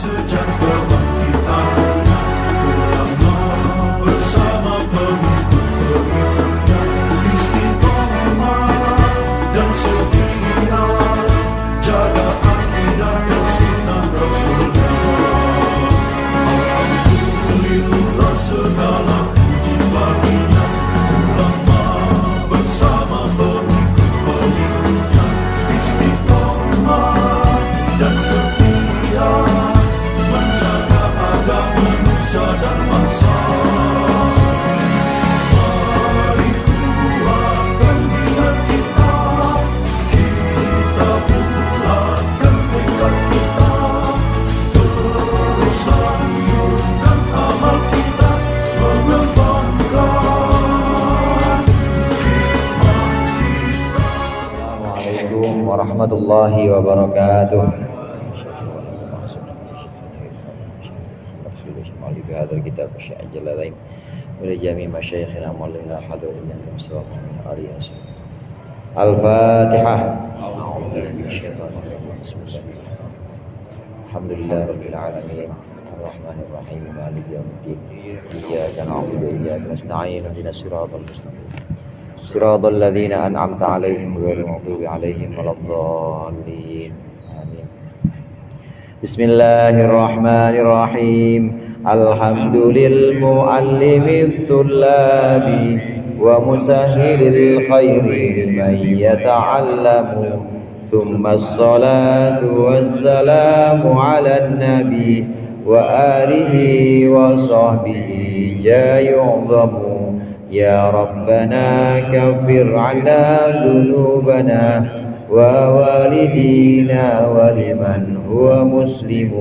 sejak kebangkitannya, ulama bersama pengikut-pengikutnya istiqomah dan setia, jaga akidah dan sunnah Rasulnya. Alhamdulillah segala puji baginya, ulama bersama pengikut-pengikutnya istiqomah dan setia, menjaga agama manusia dan bangsa. Mari kuatkan niat kita, kita bulatkan tekad kita, terus lanjutkan amal kita, mengembangkan hikmah kita. Assalamualaikum warahmatullahi wabarakatuh. بهذا الكتاب الشيء الجلالين ولجميع مشايخنا ومعلمنا الحاضرين من سواهم عليه وسلم. الفاتحة. أعوذ بالله من الشيطان الرجيم. بسم الله الرحمن الرحيم. الحمد لله رب العالمين الرحمن الرحيم مالك يوم الدين إياك نعبد وإياك نستعين اهدنا الصراط المستقيم صراط الذين أنعمت عليهم غير المغضوب عليهم ولا الضالين. آمين. بسم الله الرحمن الرحيم. الحمد للمعلم الطلاب ومسهل الخير لمن يتعلم، ثم الصلاة والسلام على النبي وآله وصحبه جاء يعظم. يا ربنا كفر عنا ذنوبنا ووالدينا ولمن هو مسلم.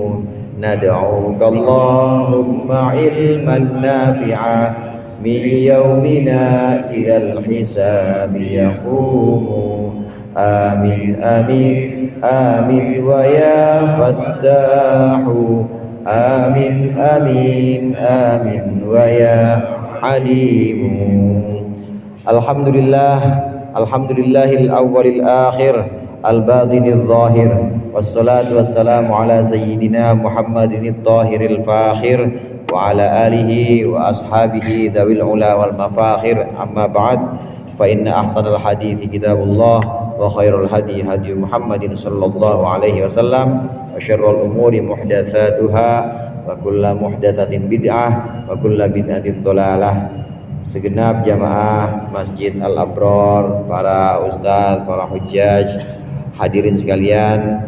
ندعوك اللهم علما نافعا من يومنا إلى الحساب يقوم. آمين آمين آمين ويا فتاح. آمين آمين آمين ويا عليم. الحمد لله الحمد لله الأول الآخر الباطن الظاهر، والصلاة والسلام على سيدنا محمد الطاهر الفاخر وعلى آله وأصحابه ذوي العلا والمفاخر. أما بعد، فإن أحسن الحديث كتاب الله، وخير الهدي هدي محمد صلى الله عليه وسلم، وشر الأمور محدثاتها، وكل محدثة بدعة، وكل بدعة ضلالة. Segenap jamaah Masjid Al-Abror, para ustadz, para hujjaj, hadirin sekalian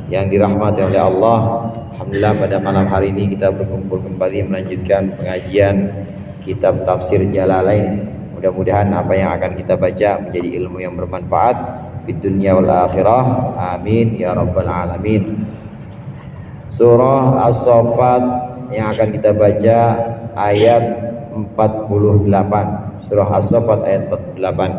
yang dirahmati oleh Allah. Alhamdulillah pada malam hari ini kita berkumpul kembali melanjutkan pengajian kitab tafsir Jalalain. Mudah-mudahan apa yang akan kita baca menjadi ilmu yang bermanfaat di dunia wal akhirah. Amin ya rabbal alamin. Surah As-Saffat yang akan kita baca ayat 48. Surah As-Saffat ayat 48.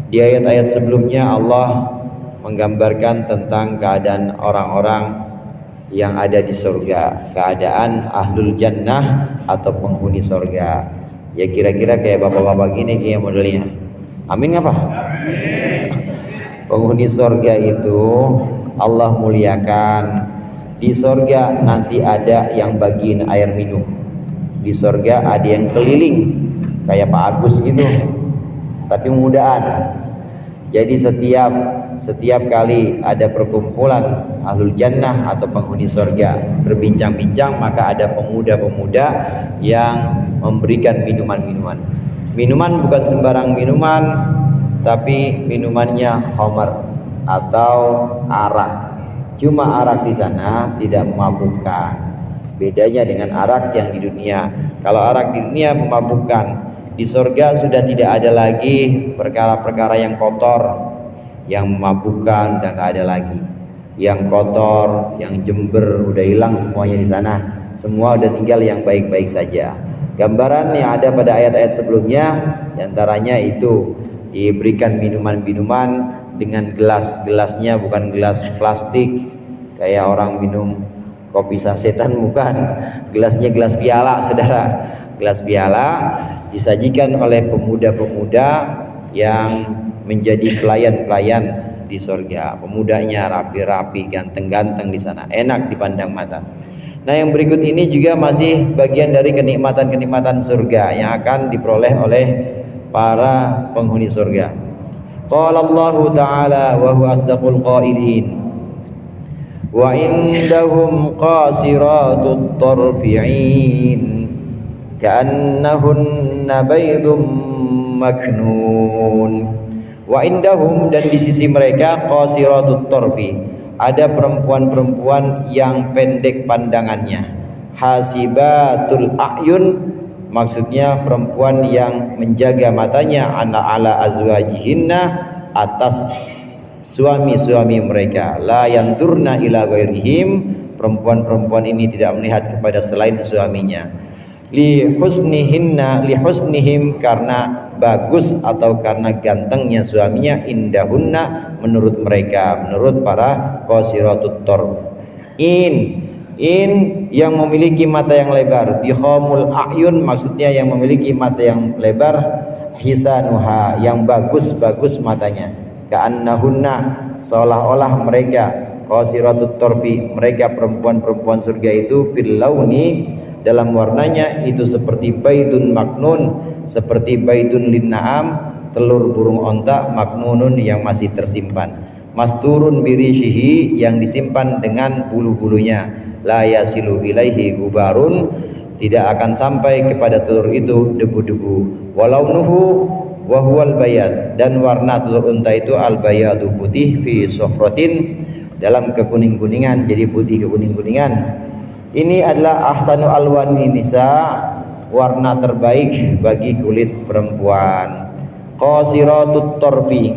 Di ayat-ayat sebelumnya Allah menggambarkan tentang keadaan orang-orang yang ada di surga, keadaan ahlul jannah atau penghuni surga. Ya kira-kira kayak bapak-bapak gini kayak modelnya. Amin apa? Amin. Penghuni surga itu Allah muliakan. Di surga nanti ada yang bagiin air minum. Di surga ada yang keliling kayak Pak Agus gitu, tapi mudahan. Jadi setiap kali ada perkumpulan ahlul jannah atau penghuni surga berbincang-bincang, maka ada pemuda-pemuda yang memberikan minuman-minuman. Minuman bukan sembarang minuman, tapi minumannya khamar atau arak. Cuma arak di sana tidak memabukkan. Bedanya dengan arak yang di dunia. Kalau arak di dunia memabukkan, di surga sudah tidak ada lagi perkara-perkara yang kotor, yang memabukkan, udah nggak ada lagi. Yang kotor, yang jember, udah hilang semuanya di sana. Semua udah tinggal yang baik-baik saja. Gambaran yang ada pada ayat-ayat sebelumnya, diantaranya itu diberikan minuman-minuman dengan gelas-gelasnya bukan gelas plastik kayak orang minum kopi sasetan, bukan. Gelasnya gelas piala, saudara. Gelas piala disajikan oleh pemuda-pemuda yang menjadi pelayan-pelayan di surga. Pemudanya rapi-rapi, ganteng-ganteng di sana, enak dipandang mata. Nah, yang berikut ini juga masih bagian dari kenikmatan-kenikmatan surga yang akan diperoleh oleh para penghuni surga. Qala Allah Ta'ala wa huwa asdaqul qailin. Wa indahum qasiratut tarfi'in ka'annahunna baydum maknun. Wa indahum, dan di sisi mereka, qasiratut tarfi, ada perempuan-perempuan yang pendek pandangannya. Hasibatul a'yun, maksudnya perempuan yang menjaga matanya, ala azwajihinna, atas suami-suami mereka. La yanturna ila ghairihim, perempuan-perempuan ini tidak melihat kepada selain suaminya. Li husnihim, karena bagus atau karena gantengnya suaminya. Indahunna, menurut mereka, menurut para qasiratut tarf. In yang memiliki mata yang lebar. Dikhamul a'yun, maksudnya yang memiliki mata yang lebar. Hisanuha, yang bagus-bagus matanya. Ka'annahunna, seolah-olah mereka qasiratut tarfi, mereka perempuan-perempuan surga itu, fil launi, dalam warnanya itu seperti baidun maknun, seperti baidun linna'am, telur burung onta, maknunun, yang masih tersimpan. Masturun birishihi, yang disimpan dengan bulu-bulunya. La yasilu ilaihi gubarun, tidak akan sampai kepada telur itu debu-debu. Walaunuhu wa huwal bayad, dan warna telur unta itu al-bayadu, putih, fi sofrotin, dalam kekuning-kuningan, jadi putih kekuning-kuningan. Ini adalah ahsanu alwani nisa, warna terbaik bagi kulit perempuan. Qasiratut tarfi,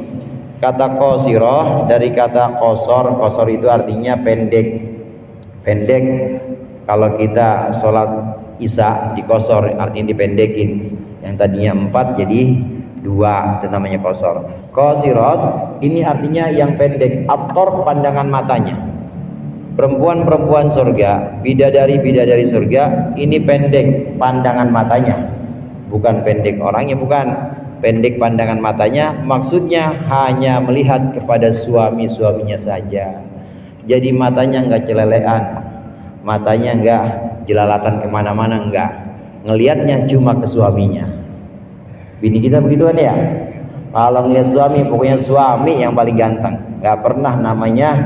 kata qasirah dari kata qasar. Qasar itu artinya pendek. Pendek, kalau kita sholat isya di qasar artinya dipendekin, yang tadinya 4 jadi 2, itu namanya qasar. Qasirat ini artinya yang pendek. At-tarf, pandangan matanya. Perempuan-perempuan surga, bidadari-bidadari surga, ini pendek pandangan matanya. Bukan pendek orangnya, bukan. Pendek pandangan matanya, maksudnya hanya melihat kepada suami-suaminya saja. Jadi matanya enggak celelean, matanya enggak jelalatan kemana-mana, enggak. Ngelihatnya cuma ke suaminya. Bini kita begitu kan ya? Kalau ngelihat suami, pokoknya suami yang paling ganteng. Enggak pernah namanya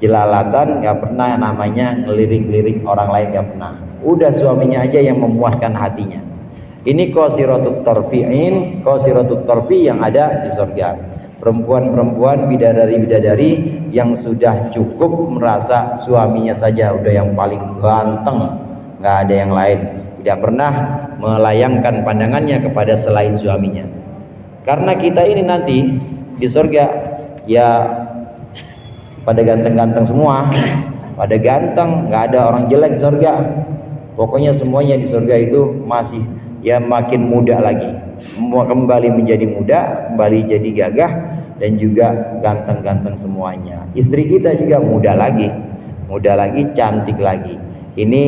jelalatan, nggak pernah namanya ngelirik-lirik orang lain, nggak pernah. Udah suaminya aja yang memuaskan hatinya. Ini qasiratut tarfi'in, qasiratut tarfi yang ada di surga. Perempuan-perempuan, bidadari-bidadari yang sudah cukup merasa suaminya saja udah yang paling ganteng, nggak ada yang lain. Tidak pernah melayangkan pandangannya kepada selain suaminya. Karena kita ini nanti di surga ya pada ganteng-ganteng semua, pada ganteng, nggak ada orang jelek di surga. Pokoknya semuanya di surga itu masih ya makin muda lagi, kembali menjadi muda, kembali jadi gagah, dan juga ganteng-ganteng semuanya. Istri kita juga muda lagi, cantik lagi. Ini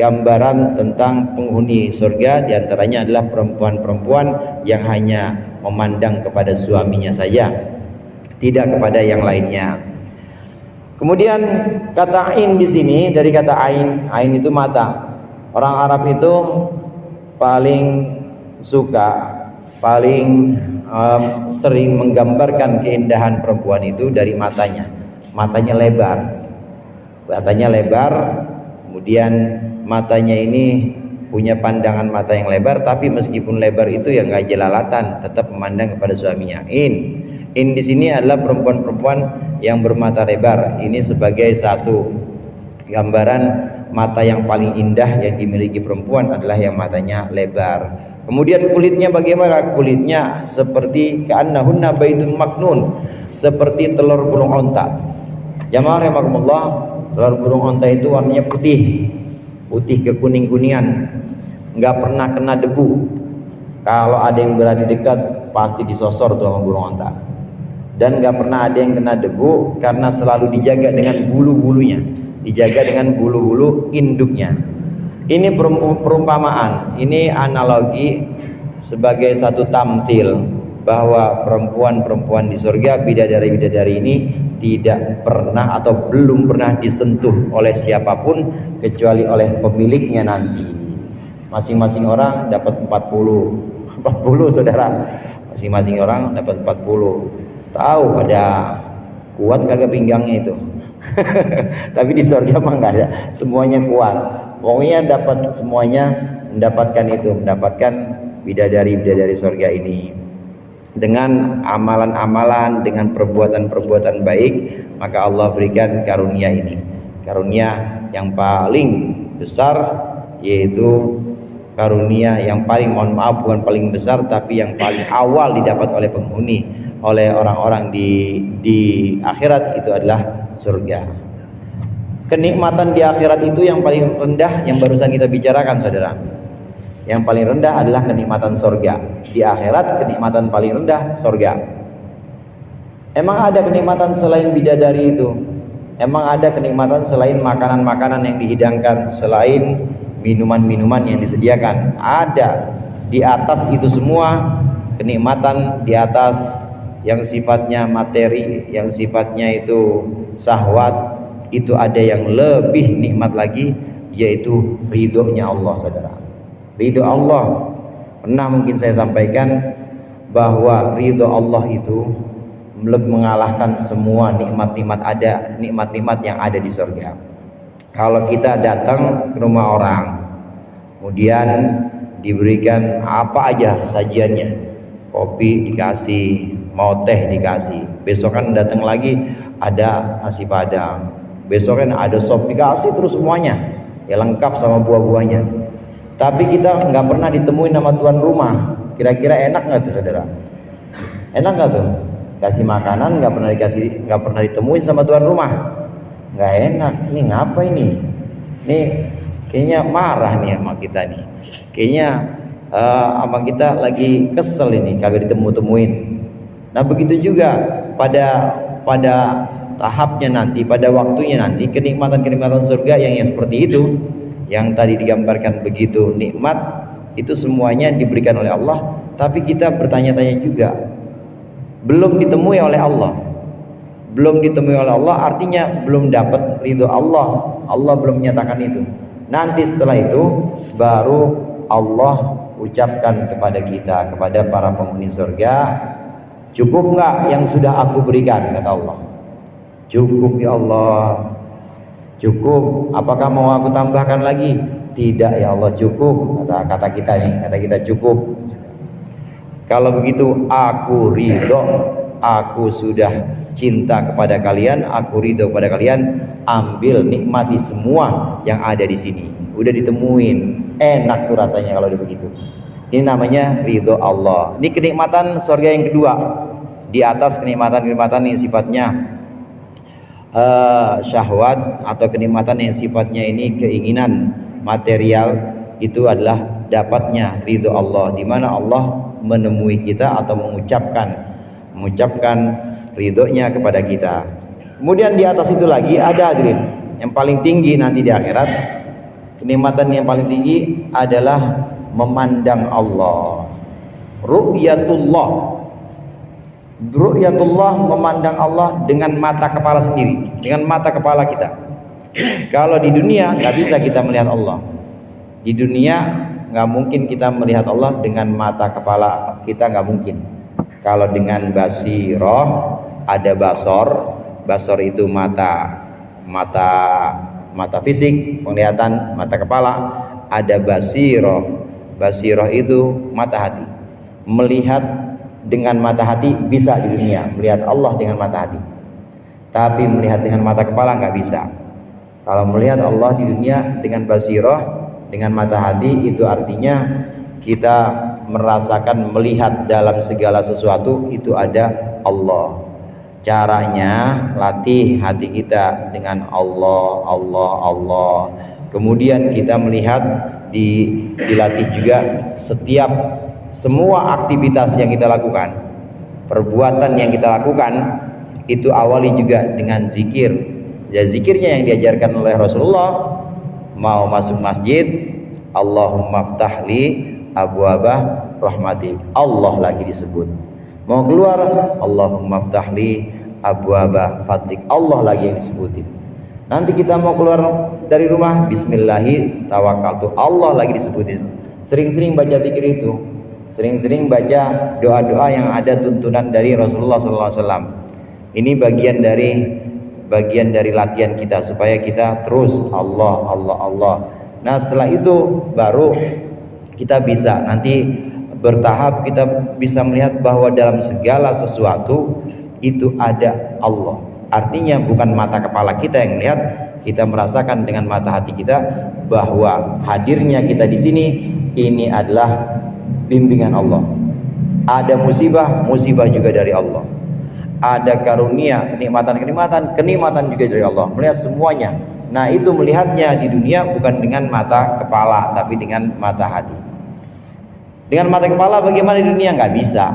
gambaran tentang penghuni surga, diantaranya adalah perempuan-perempuan yang hanya memandang kepada suaminya saja, tidak kepada yang lainnya. Kemudian kata ain di sini dari kata ain itu mata. Orang Arab itu paling suka, paling sering menggambarkan keindahan perempuan itu dari matanya. Matanya lebar, kemudian matanya ini punya pandangan mata yang lebar, tapi meskipun lebar itu ya nggak jelalatan, tetap memandang kepada suaminya. In di sini adalah perempuan-perempuan yang bermata lebar. Ini sebagai satu gambaran mata yang paling indah yang dimiliki perempuan adalah yang matanya lebar. Kemudian kulitnya bagaimana? Kulitnya seperti ka'annahunna baitun maknun, seperti telur burung onta. Jamaah rahimakumullah, telur burung onta itu warnanya putih kekuning-kuningan, nggak pernah kena debu. Kalau ada yang berani dekat pasti disosor tuh sama burung onta. Dan nggak pernah ada yang kena debu karena selalu dijaga dengan bulu-bulunya, dijaga dengan bulu-bulu induknya. Ini perumpamaan, ini analogi sebagai satu tamthil bahwa perempuan-perempuan di surga, bidadari-bidadari ini tidak pernah atau belum pernah disentuh oleh siapapun kecuali oleh pemiliknya nanti. Masing-masing orang dapat 40 saudara, masing-masing orang dapat 40. Tahu pada kuat kagak pinggangnya itu. Tapi di surga mah nggak ada, semuanya kuat. Pokoknya dapat semuanya, mendapatkan itu, mendapatkan bidadari surga ini dengan amalan-amalan, dengan perbuatan-perbuatan baik. Maka Allah berikan karunia ini, karunia yang paling besar, yaitu karunia yang paling, mohon maaf, bukan paling besar, tapi yang paling awal didapat oleh penghuni, oleh orang-orang di akhirat, itu adalah surga. Kenikmatan di akhirat itu yang paling rendah, yang barusan kita bicarakan saudara. Yang paling rendah adalah kenikmatan surga. Di akhirat kenikmatan paling rendah surga. Emang ada kenikmatan selain bidadari itu? Emang ada kenikmatan selain makanan-makanan yang dihidangkan, selain minuman-minuman yang disediakan? Ada. Di atas itu semua kenikmatan, di atas yang sifatnya materi, yang sifatnya itu syahwat, itu ada yang lebih nikmat lagi, yaitu ridhonya Allah saudara. Ridho Allah, pernah mungkin saya sampaikan bahwa ridho Allah itu mengalahkan semua nikmat-nikmat yang ada di surga. Kalau kita datang ke rumah orang, kemudian diberikan apa aja sajiannya, kopi dikasih, mau teh dikasih, besok kan datang lagi ada nasi padang, besok kan ada sop dikasih, terus semuanya ya lengkap sama buah-buahnya. Tapi kita nggak pernah ditemuin sama tuan rumah. Kira-kira enak nggak tuh saudara? Enak nggak tuh? Kasih makanan nggak pernah ditemuin sama tuan rumah. Nggak enak. Ini ngapa ini? Ini kayaknya marah nih sama kita nih. Kayaknya sama kita lagi kesel ini, kagak ditemu-temuin. Nah begitu juga pada tahapnya nanti, pada waktunya nanti, kenikmatan-kenikmatan surga yang seperti itu, yang tadi digambarkan begitu nikmat, itu semuanya diberikan oleh Allah. Tapi kita bertanya-tanya juga, belum ditemui oleh Allah. Belum ditemui oleh Allah artinya belum dapat ridho Allah. Allah belum menyatakan itu. Nanti setelah itu baru Allah ucapkan kepada kita, kepada para penghuni surga, cukup nggak yang sudah aku berikan, kata Allah. Cukup ya Allah, cukup. Apakah mau aku tambahkan lagi? Tidak ya Allah, cukup. Kata kita nih, kata kita cukup. Kalau begitu aku ridho, aku sudah cinta kepada kalian, aku ridho kepada kalian. Ambil, nikmati semua yang ada di sini. Udah ditemuin, enak tuh rasanya kalau udah begitu. Ini namanya ridho Allah. Ini kenikmatan surga yang kedua. Di atas kenikmatan-kenikmatan yang sifatnya syahwat atau kenikmatan yang sifatnya ini keinginan material, itu adalah dapatnya ridho Allah, di mana Allah menemui kita atau mengucapkan ridhonya kepada kita. Kemudian di atas itu lagi ada, hadirin, yang paling tinggi nanti di akhirat. Kenikmatan yang paling tinggi adalah memandang Allah, ru'yatullah. Ru'yatullah, memandang Allah dengan mata kepala sendiri, dengan mata kepala kita. Kalau di dunia nggak bisa kita melihat Allah. Di dunia nggak mungkin kita melihat Allah dengan mata kepala kita, nggak mungkin. Kalau dengan basiroh, ada basor itu mata fisik, penglihatan mata kepala. Ada basiroh itu mata hati, melihat dengan mata hati bisa di dunia, melihat Allah dengan mata hati. Tapi melihat dengan mata kepala nggak bisa. Kalau melihat Allah di dunia dengan basiroh, dengan mata hati, itu artinya kita merasakan, melihat dalam segala sesuatu itu ada Allah. Caranya latih hati kita dengan Allah. Kemudian kita melihat, dilatih juga setiap semua aktivitas yang kita lakukan, perbuatan yang kita lakukan, itu awali juga dengan zikir. Ya, zikirnya yang diajarkan oleh Rasulullah. Mau masuk masjid, Allahumma ftahli abwaaba rahmatik, Allah lagi disebut. Mau keluar, Allahumma ftahli abwaba fadlik. Allah lagi yang disebutin. Nanti kita mau keluar dari rumah, bismillahi tawakkaltu, Allah lagi disebutin. Sering-sering baca zikir itu, sering-sering baca doa-doa yang ada tuntunan dari Rasulullah SAW. Ini bagian dari latihan kita supaya kita terus Allah Allah Allah. Nah setelah itu baru kita bisa nanti bertahap, kita bisa melihat bahwa dalam segala sesuatu itu ada Allah. Artinya bukan mata kepala kita yang melihat, kita merasakan dengan mata hati kita bahwa hadirnya kita di sini ini adalah bimbingan Allah. Ada musibah, musibah juga dari Allah. Ada karunia, kenikmatan juga dari Allah. Melihat semuanya. Nah itu melihatnya di dunia bukan dengan mata kepala, tapi dengan mata hati. Dengan mata kepala bagaimana di dunia? Nggak bisa.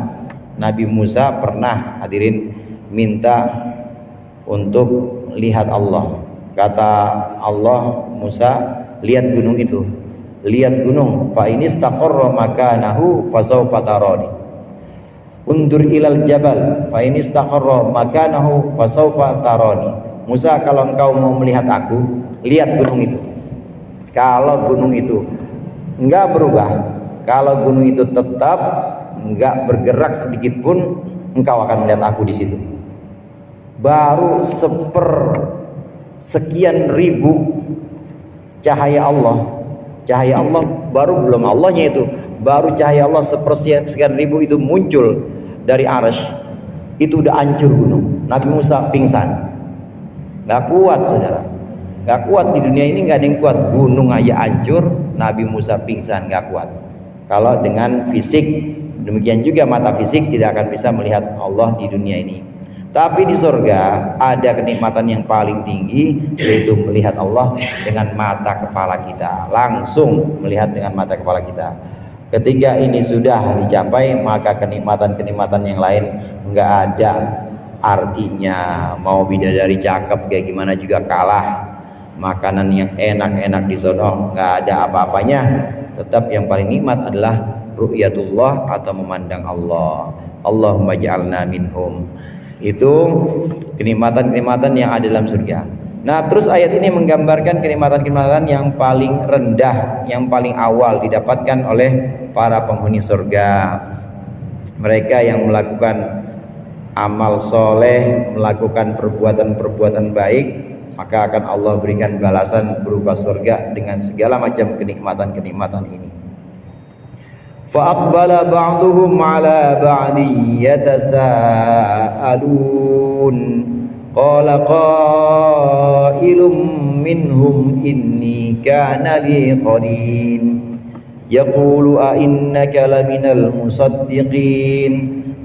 Nabi Musa pernah hadirin minta untuk lihat Allah. Kata Allah, Musa, lihat gunung itu. Lihat gunung. Fa in istaqarra makanahu fasawfa tarani. Undur ilal jabal. Fa in istaqarra makanahu fasawfa tarani. Musa, kalau engkau mau melihat aku, lihat gunung itu. Kalau gunung itu enggak berubah, kalau gunung itu tetap enggak bergerak sedikit pun, engkau akan melihat aku di situ. Baru sekian ribu cahaya Allah baru belum Allahnya itu, baru cahaya Allah sekian ribu itu muncul dari arasy, itu udah hancur gunung. Nabi Musa pingsan, nggak kuat saudara, nggak kuat. Di dunia ini nggak ada yang kuat, gunung aja hancur, Nabi Musa pingsan, nggak kuat. Kalau dengan fisik, demikian juga mata fisik tidak akan bisa melihat Allah di dunia ini. Tapi di surga ada kenikmatan yang paling tinggi, yaitu melihat Allah dengan mata kepala kita, langsung melihat dengan mata kepala kita. Ketika ini sudah dicapai, maka kenikmatan-kenikmatan yang lain nggak ada artinya. Mau bidadari cakep kayak gimana juga kalah, makanan yang enak-enak di sono nggak ada apa-apanya. Tetap yang paling nikmat adalah ru'yatullah atau memandang Allah. Allahumma ja'alna minhum. Itu kenikmatan-kenikmatan yang ada dalam surga. Nah terus ayat ini menggambarkan kenikmatan-kenikmatan yang paling rendah, yang paling awal didapatkan oleh para penghuni surga. Mereka yang melakukan amal soleh, melakukan perbuatan-perbuatan baik, maka akan Allah berikan balasan berupa surga dengan segala macam kenikmatan-kenikmatan ini. فَأَقْبَلَ بَعْضُهُمْ عَلَى بَعْضٍ يَتَسَاءَلُونَ قَالَ قَائِلٌ مِّنْهُمْ إِنِّي كَانَ لِي قَرِينٌ يَقُولُ أَإِنَّكَ لَمِنَ الْمُصَدِّقِينَ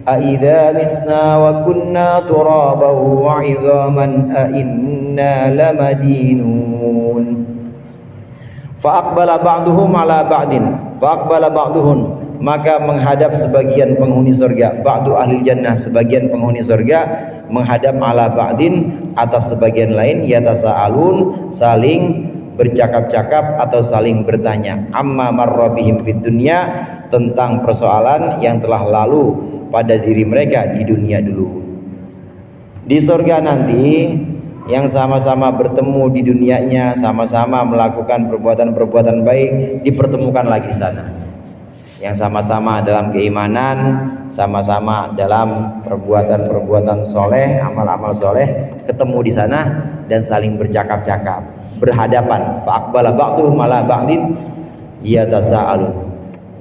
أَإِذَا مِتْنَا وَكُنَّا تُرَابًا وَعِظَامًا أَإِنَّا لَمَدِينُونَ فَأَقْبَلَ بَعْضُهُمْ عَلَى بَعْضٍ فَأَقْبَلَ بَعْضُهُمْ, maka menghadap sebagian penghuni surga, ba'du ahli jannah, sebagian penghuni surga menghadap ala ba'din atas sebagian lain, yatasa'alun, saling bercakap-cakap atau saling bertanya, amma marra bihim fid dunya, tentang persoalan yang telah lalu pada diri mereka di dunia dulu. Di surga nanti yang sama-sama bertemu di dunianya, sama-sama melakukan perbuatan-perbuatan baik, dipertemukan lagi di sana. Yang sama-sama dalam keimanan, sama-sama dalam perbuatan-perbuatan soleh, amal-amal soleh, ketemu di sana dan saling bercakap-cakap, berhadapan. Fa'aqbala ba'duhum ala ba'din yatasa'alun.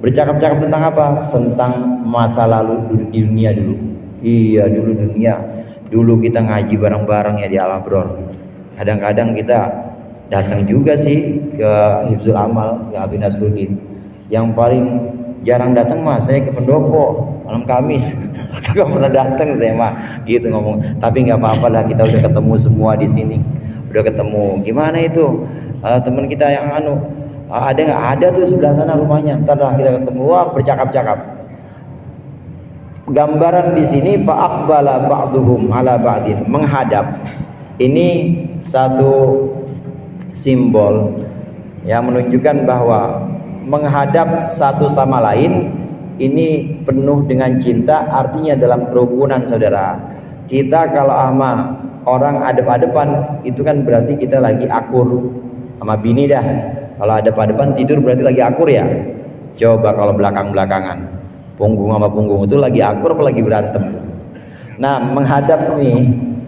Bercakap-cakap tentang apa? Tentang masa lalu di dunia dulu. Iya, dulu dunia. Dulu kita ngaji bareng-bareng ya di Al-Abror. Kadang-kadang kita datang juga sih ke Hifzul Amal, ke Habib Nasruddin. Yang paling jarang datang mah saya ke Pendopo malam Kamis. Gak pernah datang saya mah, gitu ngomong. Tapi nggak apa-apa lah, kita udah ketemu semua di sini. Udah ketemu. Gimana itu teman kita yang ada nggak? Ada tuh sebelah sana rumahnya. Ntar lah kita ketemu, wah bercakap-cakap. Gambaran di sini fa'aqbala ba'duhum ala ba'din, menghadap. Ini satu simbol yang menunjukkan bahwa menghadap satu sama lain ini penuh dengan cinta, artinya dalam kerukunan saudara. Kita kalau sama orang adep-adepan itu kan berarti kita lagi akur sama bini dah. Kalau adep-adepan tidur berarti lagi akur ya. Coba kalau belakang-belakangan, punggung sama punggung itu lagi akur apa lagi berantem. Nah,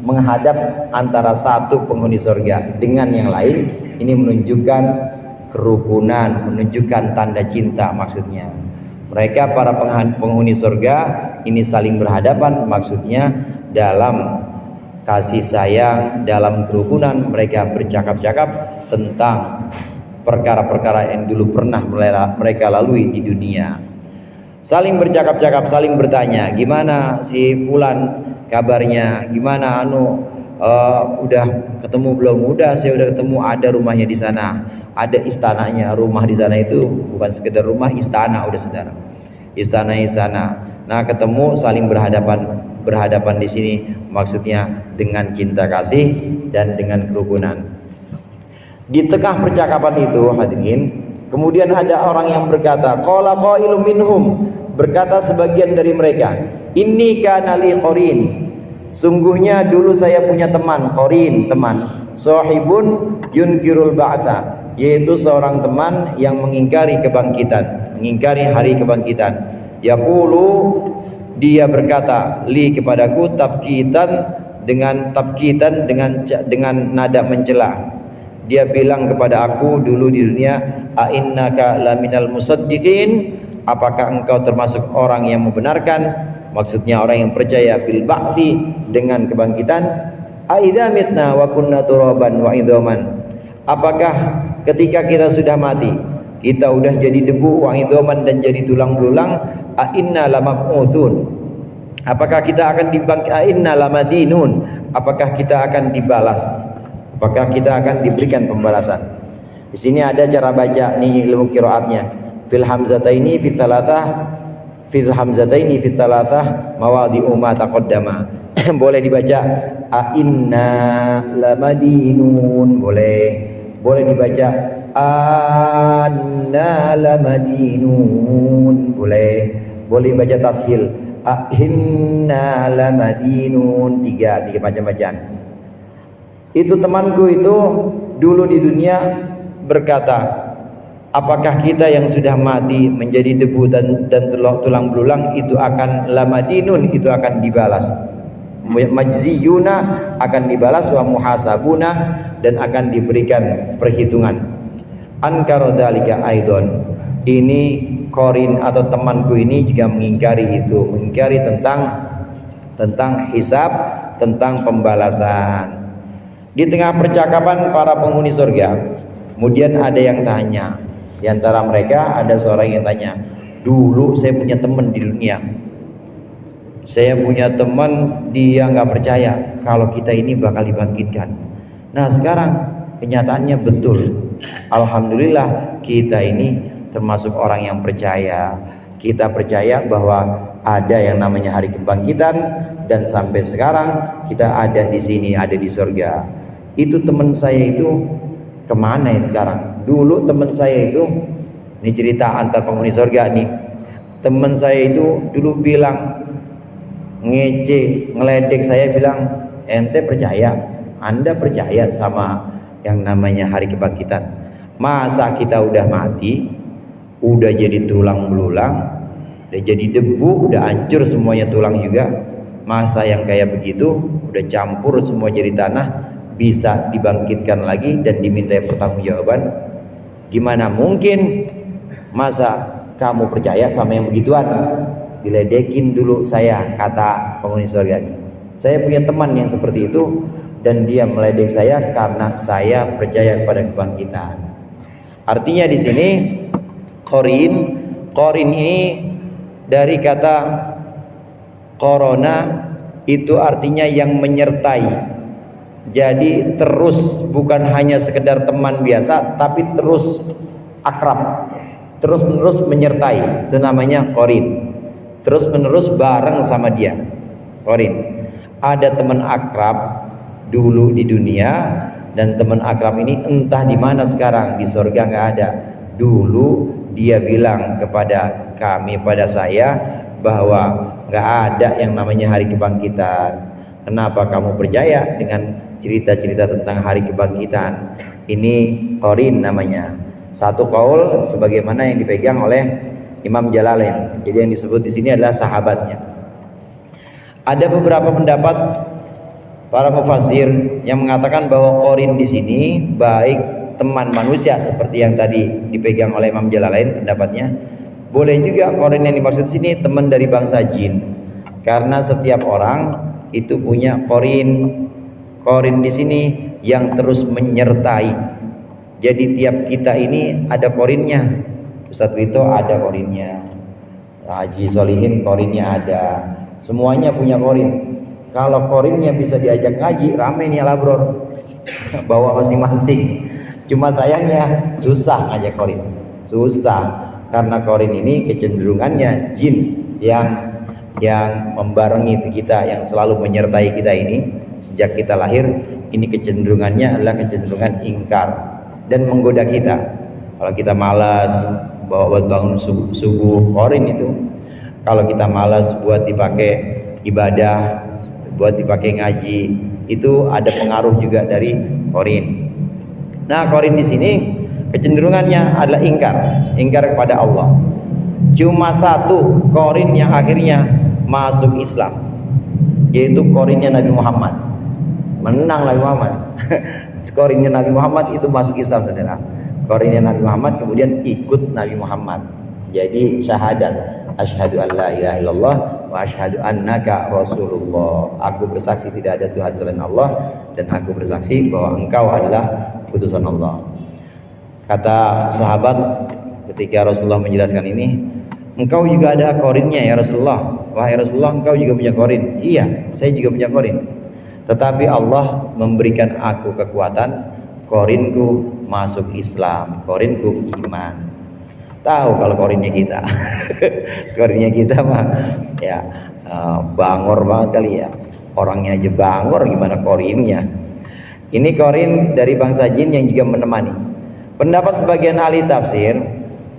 menghadap antara satu penghuni surga dengan yang lain, ini menunjukkan kerukunan, menunjukkan tanda cinta maksudnya. Mereka para penghuni surga ini saling berhadapan, maksudnya dalam kasih sayang, dalam kerukunan mereka bercakap-cakap tentang perkara-perkara yang dulu pernah mereka lalui di dunia. Saling bercakap-cakap, saling bertanya, gimana si fulan kabarnya, gimana udah ketemu belum? Udah, saya udah ketemu, ada rumahnya di sana, ada istananya. Rumah di sana itu bukan sekedar rumah, istana, udah saudara, istana. Nah, ketemu saling berhadapan di sini maksudnya dengan cinta kasih dan dengan kerukunan. Di tengah percakapan itu hadirin, kemudian ada orang yang berkata, qala qailum minhum, berkata sebagian dari mereka, inni kana li qarin, sungguhnya dulu saya punya teman, qarin, teman, sahibun yunkirul ba'tsa, yaitu seorang teman yang mengingkari kebangkitan, mengingkari hari kebangkitan. Yaqulu, dia berkata, li kepadaku, dengan nada mencela. Dia bilang kepada aku dulu di dunia, a innaka laminal musaddiqin, apakah engkau termasuk orang yang membenarkan, maksudnya orang yang percaya bil ba'tsi, dengan kebangkitan. A idza mitna wa kunna turaban wa idzaman, apakah ketika kita sudah mati, kita udah jadi debu, wa idzaman, dan jadi tulang belulang, a inna lamab'utsun, apakah kita akan dibangkit, a inna lamadinun, apakah kita akan dibalas, apakah kita akan diberikan pembalasan. Di sini ada cara baca nih ilmu qiraatnya. Fil hamzataini fi thalathah mawadhi'u ma taqaddama. Boleh dibaca a inna lamadinun, boleh dibaca anna lamadinun, boleh baca tashil a inna lamadinun, tiga macam bacaan. Itu temanku itu dulu di dunia berkata, apakah kita yang sudah mati menjadi debu dan tulang belulang itu akan lamadinun, itu akan dibalas, majziyuna, akan dibalas, wa muhasabuna, dan akan diberikan perhitungan. Ankara dzalika aidon, ini qarin atau temanku ini juga mengingkari itu, mengingkari tentang hisab, tentang pembalasan. Di tengah percakapan para penghuni surga, kemudian ada yang tanya. Di antara mereka ada seorang yang tanya, dulu saya punya teman di dunia, saya punya teman, dia nggak percaya kalau kita ini bakal dibangkitkan. Nah, sekarang kenyataannya betul. Alhamdulillah, kita ini termasuk orang yang percaya. Kita percaya bahwa ada yang namanya hari kebangkitan, dan sampai sekarang kita ada di sini, ada di surga. Itu teman saya itu kemana ya sekarang? Dulu teman saya itu, ini cerita antar penghuni surga nih, teman saya itu dulu bilang, ngeledek saya, bilang, ente percaya? Anda percaya sama yang namanya hari kebangkitan? Masa kita udah mati, udah jadi tulang belulang, udah jadi debu, udah hancur semuanya tulang juga, masa yang kayak begitu udah campur semua jadi tanah bisa dibangkitkan lagi dan diminta pertanggungjawaban? Gimana mungkin? Masa kamu percaya sama yang begituan? Diledekin dulu saya, kata penghuni surga ini. Saya punya teman yang seperti itu, dan dia meledek saya karena saya percaya kepada kebangkitan. Artinya di sini qarin ini dari kata korona, itu artinya yang menyertai. Jadi terus, bukan hanya sekedar teman biasa, tapi terus akrab, terus menerus menyertai, itu namanya qarin. Terus menerus bareng sama dia, qarin. Ada teman akrab dulu di dunia, dan teman akrab ini entah di mana sekarang, di surga nggak ada. Dulu dia bilang kepada kami, pada saya, bahwa nggak ada yang namanya hari kebangkitan. Kenapa kamu percaya dengan cerita-cerita tentang hari kebangkitan? Ini qarin namanya. Satu qaul sebagaimana yang dipegang oleh Imam Jalalain. Jadi yang disebut di sini adalah sahabatnya. Ada beberapa pendapat para mufassir yang mengatakan bahwa qarin di sini baik teman manusia seperti yang tadi dipegang oleh Imam Jalalain pendapatnya. Boleh juga qarin yang dimaksud di sini teman dari bangsa jin. Karena setiap orang itu punya qarin. Qarin di sini yang terus menyertai. Jadi tiap kita ini ada qarinnya. Ustadz Wito ada qarinnya, Haji Solihin qarinnya ada. Semuanya punya qarin. Kalau qarinnya bisa diajak ngaji, rame nih alabror. Bawa masing-masing. Cuma sayangnya susah ngajak qarin. Susah karena qarin ini kecenderungannya jin yang membarengi kita, yang selalu menyertai kita ini sejak kita lahir. Ini kecenderungannya adalah kecenderungan ingkar dan menggoda kita. Kalau kita malas buat bangun subuh, qarin itu. Kalau kita malas buat dipakai ibadah, buat dipakai ngaji, itu ada pengaruh juga dari qarin. Nah, qarin di sini kecenderungannya adalah ingkar kepada Allah. Cuma satu qarin yang akhirnya masuk Islam, yaitu qarinnya Nabi Muhammad. Menang Nabi Muhammad. Qarinnya Nabi Muhammad itu masuk Islam, saudara. Qarinnya Nabi Muhammad kemudian ikut Nabi Muhammad. Jadi syahadat, asyhadu an la ilaha illallah wa asyhadu annaka rasulullah. Aku bersaksi tidak ada Tuhan selain Allah dan aku bersaksi bahwa engkau adalah utusan Allah. Kata sahabat ketika Rasulullah menjelaskan ini, engkau juga ada qarinnya ya Rasulullah. Wahai Rasulullah, engkau juga punya qarin. Iya, saya juga punya qarin. Tetapi Allah memberikan aku kekuatan, qarinku masuk Islam, qarinku iman. Tahu kalau qarinnya kita. Qarinnya kita mah ya bangor banget kali ya. Orangnya aja bangor, gimana qarinnya. Ini qarin dari bangsa jin yang juga menemani. Pendapat sebagian ahli tafsir,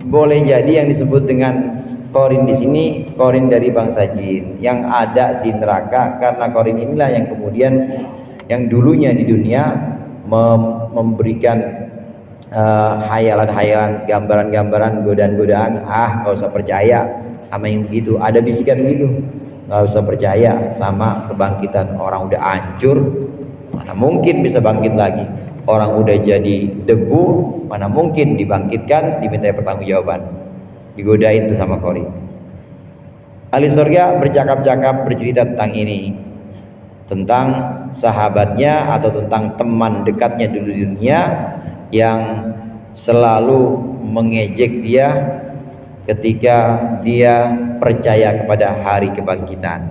boleh jadi yang disebut dengan qarin di sini qarin dari bangsa jin yang ada di neraka, karena qarin inilah yang kemudian yang dulunya di dunia memberikan hayalan-hayalan, gambaran-gambaran, godaan-godaan. Nggak usah percaya sama yang begitu. Ada bisikan begitu, nggak usah percaya sama kebangkitan. Orang udah hancur, mana mungkin bisa bangkit lagi. Orang udah jadi debu, mana mungkin dibangkitkan, diminta pertanggungjawaban. Digodain tuh sama qarin. Ahli surga bercakap-cakap, bercerita tentang ini, tentang sahabatnya atau tentang teman dekatnya dulu di dunia yang selalu mengejek dia ketika dia percaya kepada hari kebangkitan.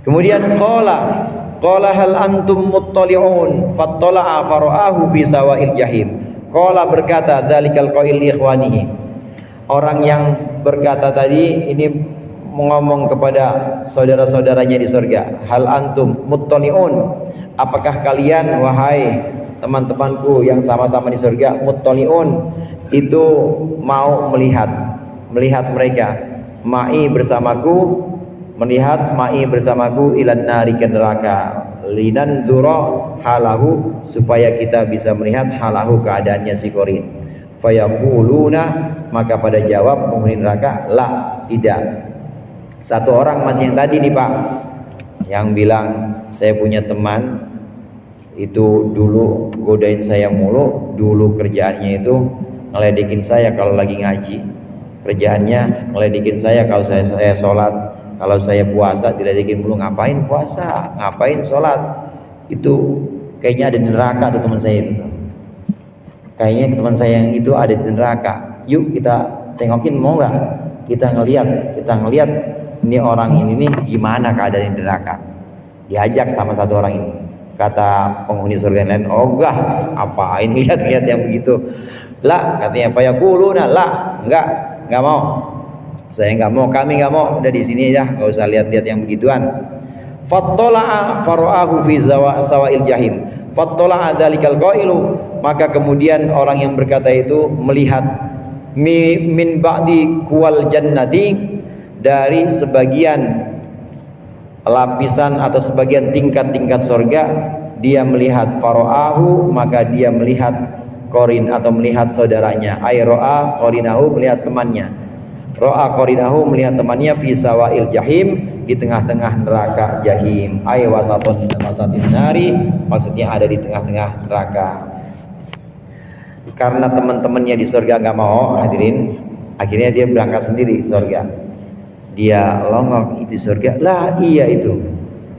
Kemudian qala hal antum muttali'un fattala'a fara'ahu fi sawa'il jahim. Qala berkata dzalikal qail li ikhwanihi. Orang yang berkata tadi ini ngomong kepada saudara-saudaranya di surga, hal antum muttali'un, apakah kalian wahai teman-temanku yang sama-sama di surga, muttali'un itu mau melihat mereka, ma'i bersamaku, melihat ma'i bersamaku ilan nari ke neraka, linan dura halahu, supaya kita bisa melihat halahu keadaannya si qarin. Fayaquluna, maka pada jawab penghuni neraka, la, tidak. Satu orang masih yang tadi nih Pak, yang bilang saya punya teman itu dulu godain saya mulu, dulu kerjaannya itu ngeledekin saya kalau lagi ngaji, kerjaannya ngeledekin saya kalau saya sholat, kalau saya puasa diledekin mulu, ngapain puasa, ngapain sholat, itu kayaknya ada di neraka tuh teman saya itu tuh. Kayaknya teman saya yang itu ada di neraka. Yuk kita tengokin, mau nggak? Kita ngelihat ini orang ini nih gimana keadaan di neraka. Diajak sama satu orang ini. Kata penghuni surga yang lain, oh apain lihat-lihat yang begitu. La, katanya fayaquluna, la, enggak mau. Saya enggak mau, kami enggak mau. Udah di sini ya, enggak usah lihat-lihat yang begituan. Fattala'a fara'ahu fi sawa'il jahim. Fattala'a dzalikal qailu, maka kemudian orang yang berkata itu melihat min ba'di kuwal jannati, dari sebagian lapisan atau sebagian tingkat-tingkat surga, dia melihat fara'ahu, maka dia melihat korin atau melihat saudaranya. Ay ro'a korinahu, melihat temannya. Ro'a korinahu, melihat temannya fi sawail jahim, di tengah-tengah neraka jahim. Ay wasatin nari, maksudnya ada di tengah-tengah neraka. Karena teman-temannya di surga nggak mau hadirin, akhirnya dia berangkat sendiri ke surga. Dia longok, itu surga lah, iya itu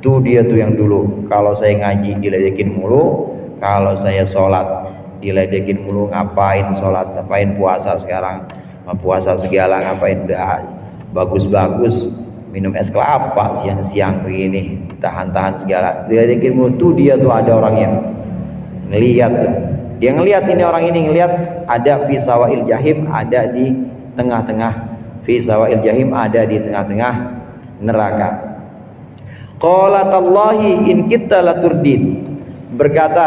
tuh, dia tuh yang dulu kalau saya ngaji diledekin mulu, kalau saya sholat diledekin mulu. Ngapain sholat, ngapain puasa, sekarang puasa segala, ngapain, udah bagus-bagus minum es kelapa siang-siang begini, tahan-tahan segala, diledekin mulu. Tuh dia tuh ada orang yang ngeliat tuh, dia ngeliat ini, orang ini ngeliat ada fi sawail jahim, ada di tengah-tengah, fi sawail jahim, ada di tengah-tengah neraka. Qala tallahi in kitta laturdin, berkata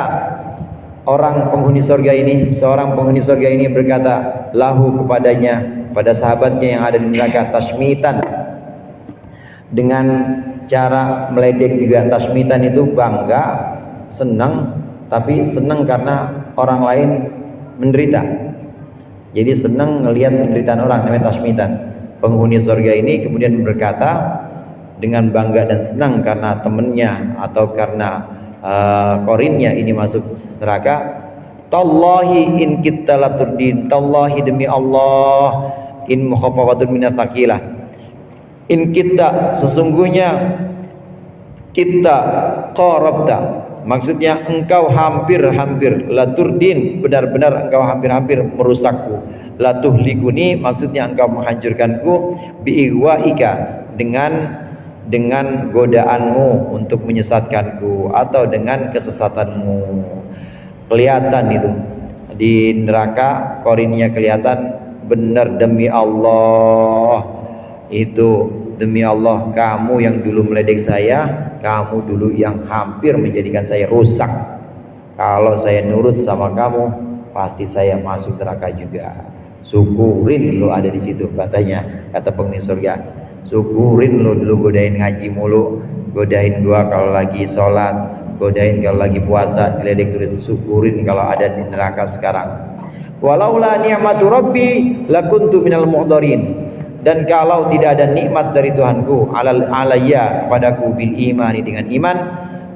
orang penghuni surga ini, seorang penghuni surga ini berkata lahu kepadanya, pada sahabatnya yang ada di neraka, tasmitan, dengan cara meledek juga. Tasmitan itu bangga, senang, tapi senang karena orang lain menderita. Jadi senang ngelihat penderitaan orang, namanya tasmitan. Penghuni surga ini kemudian berkata dengan bangga dan senang karena temannya atau karena korinnya ini masuk neraka. Tallahi in kitta laturdin, tallahi demi Allah, in mukhaffafatun minatsaqilah, in kitta sesungguhnya, kita qarabta maksudnya engkau hampir-hampir, laturdin benar-benar engkau hampir-hampir merusakku, latuhlikuni maksudnya engkau menghancurkanku, biiwaika dengan godaanmu untuk menyesatkanku atau dengan kesesatanmu. Kelihatan itu di neraka, korinnya kelihatan, benar demi Allah, itu demi Allah, kamu yang dulu meledek saya, kamu dulu yang hampir menjadikan saya rusak. Kalau saya nurut sama kamu, pasti saya masuk neraka juga. Syukurin lo ada di situ, katanya, kata penghuni surga. Syukurin lo dulu godain ngaji mulu, godain gua kalau lagi sholat, godain kalau lagi puasa, diledek terus. Syukurin kalau ada di neraka sekarang. Walaula ni'matu rabbi lakuntu minal muhdarin, dan kalau tidak ada nikmat dari Tuhanku alayya kepadaku bil imani dengan iman,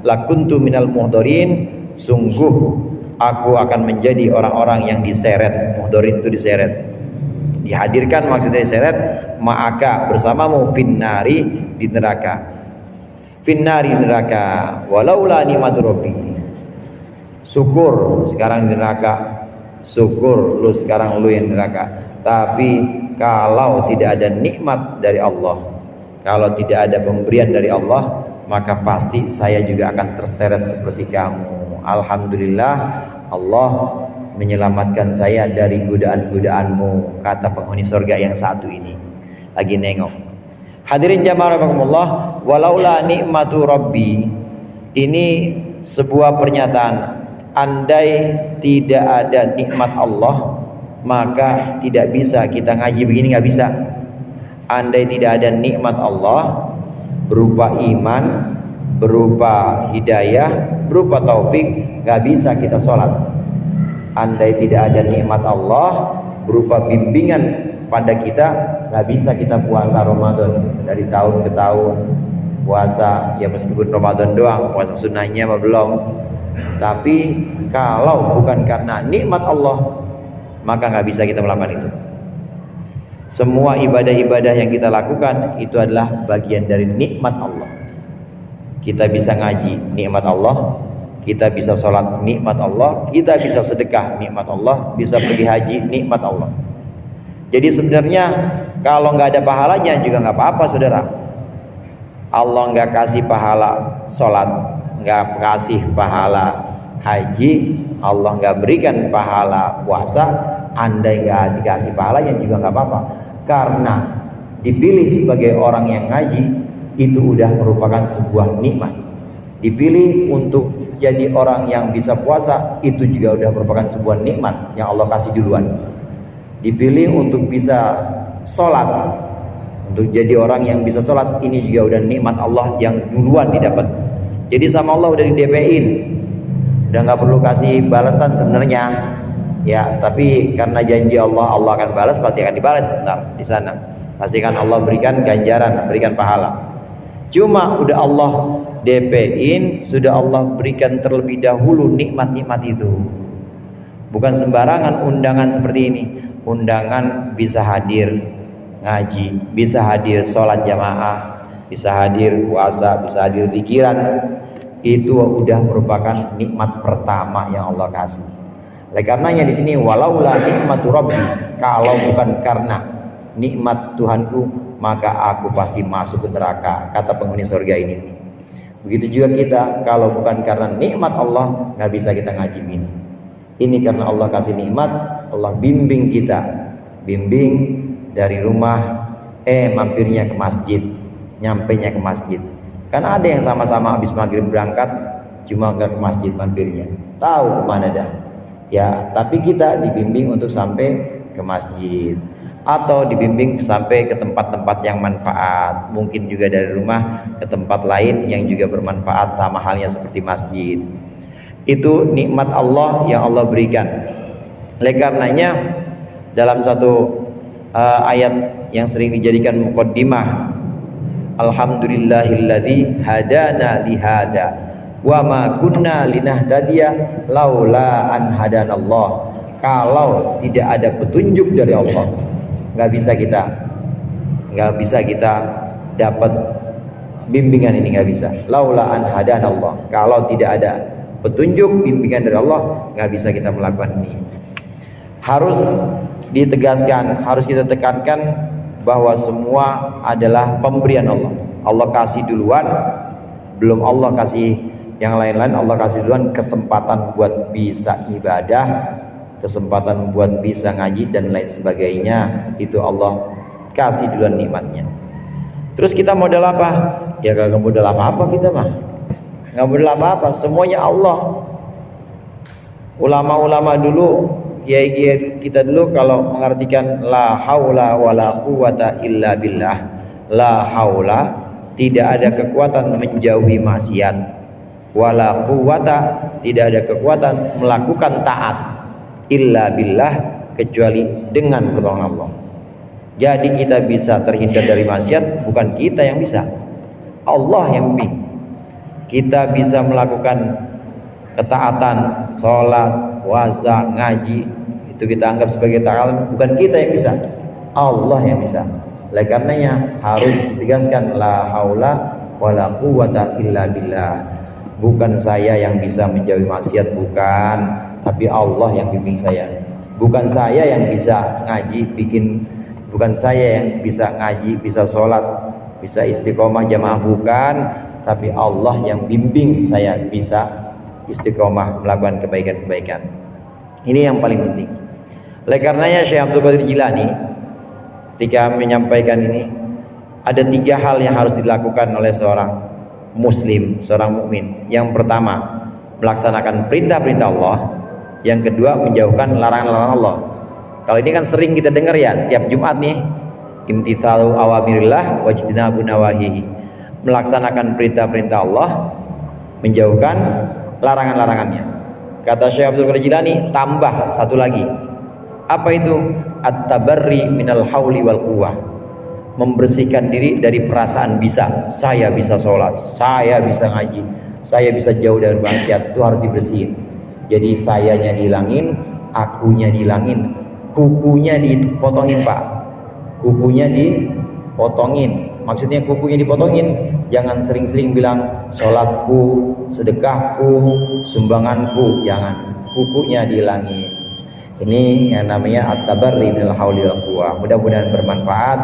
lakuntu minal muhdarin, sungguh aku akan menjadi orang-orang yang diseret. Muhdarin itu diseret, dihadirkan, maksudnya diseret, ma'aka bersamamu, finnari di neraka, finnari neraka. Walaula ni'matu rabbi, syukur sekarang di neraka, syukur lu sekarang lu yang neraka. Tapi kalau tidak ada nikmat dari Allah, kalau tidak ada pemberian dari Allah, maka pasti saya juga akan terseret seperti kamu. Alhamdulillah Allah menyelamatkan saya dari godaan-godaanmu, kata penghuni surga yang satu ini. Lagi nengok. Hadirin jamaah rahimakumullah, walaula nikmatu rabbi, ini sebuah pernyataan. Andai tidak ada nikmat Allah, maka tidak bisa kita ngaji begini, nggak bisa. Andai tidak ada nikmat Allah berupa iman, berupa hidayah, berupa taufik, nggak bisa kita sholat. Andai tidak ada nikmat Allah berupa bimbingan pada kita, nggak bisa kita puasa Ramadan dari tahun ke tahun. Puasa ya meskipun Ramadan doang, puasa sunnahnya mah belum. Tapi kalau bukan karena nikmat Allah, maka nggak bisa kita melakukan itu. Semua ibadah-ibadah yang kita lakukan itu adalah bagian dari nikmat Allah. Kita bisa ngaji, nikmat Allah. Kita bisa sholat, nikmat Allah. Kita bisa sedekah, nikmat Allah. Bisa pergi haji, nikmat Allah. Jadi sebenarnya kalau nggak ada pahalanya juga nggak apa-apa, saudara. Allah nggak kasih pahala sholat, nggak kasih pahala haji, Allah nggak berikan pahala puasa, andai nggak dikasih pahalanya juga nggak apa-apa. Karena dipilih sebagai orang yang ngaji itu udah merupakan sebuah nikmat. Dipilih untuk jadi orang yang bisa puasa itu juga udah merupakan sebuah nikmat yang Allah kasih duluan. Dipilih untuk bisa sholat, Untuk jadi orang yang bisa sholat, ini juga udah nikmat Allah yang duluan didapat. Jadi sama Allah udah di DP-in, udah nggak perlu kasih balasan sebenarnya ya, tapi karena janji Allah, Allah akan balas, pasti akan dibalas bentar di sana, pasti kan Allah berikan ganjaran, berikan pahala. Cuma udah Allah DP-in, sudah Allah berikan terlebih dahulu nikmat-nikmat itu. Bukan sembarangan undangan seperti ini. Undangan bisa hadir ngaji, bisa hadir sholat jamaah, bisa hadir puasa, bisa hadir pikiran. Itu udah merupakan nikmat pertama yang Allah kasih. Oleh karenanya di sini walaula nikmatu rabbi, kalau bukan karena nikmat Tuhanku, maka aku pasti masuk ke neraka, kata penghuni surga ini. Begitu juga kita, kalau bukan karena nikmat Allah, nggak bisa kita ngaji ini. Ini karena Allah kasih nikmat, Allah bimbing kita, bimbing dari rumah, mampirnya ke masjid, nyampainya ke masjid. Karena ada yang sama-sama habis maghrib berangkat, cuma nggak ke masjid mampirnya, tahu kemana dah. Ya, tapi kita dibimbing untuk sampai ke masjid, atau dibimbing sampai ke tempat-tempat yang manfaat, mungkin juga dari rumah ke tempat lain yang juga bermanfaat, sama halnya seperti masjid. Itu nikmat Allah yang Allah berikan. Oleh karenanya dalam satu ayat yang sering dijadikan muqaddimah, alhamdulillahilladzi hadana lihada wa ma kunna linahtadiya laula an hadanallah. Kalau tidak ada petunjuk dari Allah, nggak bisa kita dapat bimbingan ini, nggak bisa. Laula an hadanallah, kalau tidak ada petunjuk bimbingan dari Allah, nggak bisa kita melakukan ini. Harus ditegaskan, harus kita tekankan bahwa semua adalah pemberian Allah. Allah kasih duluan, belum Allah kasih yang lain-lain. Allah kasih duluan kesempatan buat bisa ibadah, kesempatan buat bisa ngaji dan lain sebagainya. Itu Allah kasih duluan nikmatnya. Terus kita modal apa? Ya gak modal apa-apa kita mah, nggak modal apa-apa, semuanya Allah. Ulama-ulama dulu, kiai-kiai kita dulu kalau mengartikan la haula wala quwata illa billah, la haula, tidak ada kekuatan menjauhi maksiat, wala quwata, tidak ada kekuatan melakukan taat, illa billah, kecuali dengan pertolongan Allah. Jadi kita bisa terhindar dari maksiat, bukan kita yang bisa, Allah yang bimbing. Kita bisa melakukan ketaatan, sholat, puasa, ngaji, itu kita anggap sebagai taat, bukan kita yang bisa, Allah yang bisa. Oleh karenanya harus ditegaskan la haula wala quwata illa billah. Bukan saya yang bisa menjauhi maksiat, bukan, tapi Allah yang bimbing saya. Bukan saya yang bisa ngaji, bukan saya yang bisa ngaji, bisa sholat, bisa istiqomah jamaah, bukan, tapi Allah yang bimbing saya bisa istiqomah melakukan kebaikan-kebaikan. Ini yang paling penting. Oleh karenanya Syekh Abdul Qadir Jilani ketika menyampaikan ini, ada 3 hal yang harus dilakukan oleh seorang muslim, seorang mukmin. Yang pertama, melaksanakan perintah-perintah Allah. Yang kedua, menjauhkan larangan-larangan Allah. Kalau ini kan sering kita dengar ya, tiap Jumat nih, imtitsalu awamirillah wajtinabu nawahihi. Melaksanakan perintah-perintah Allah, menjauhkan larangan-larangannya. Kata Syekh Abdul Qadir Jilani, tambah satu lagi. Apa itu? At-tabarri minal hauli wal quwwah. Membersihkan diri dari perasaan bisa. Saya bisa sholat, saya bisa ngaji, saya bisa jauh dari maksiat. Itu harus dibersihin. Jadi sayanya dihilangin, akunya dihilangin, kukunya dipotongin Pak. Kukunya dipotongin. Maksudnya kukunya dipotongin, jangan sering-sering bilang sholatku, sedekahku, sumbanganku, jangan. Kukunya dihilangin. Ini yang namanya at-tabarri minal hauli wal quwwah. Mudah-mudahan bermanfaat.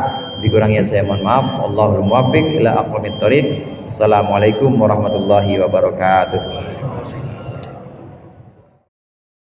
Dikurangnya saya mohon maaf. Allahul muwaffiq ila aqwamit thoriq. Assalamualaikum warahmatullahi wabarakatuh.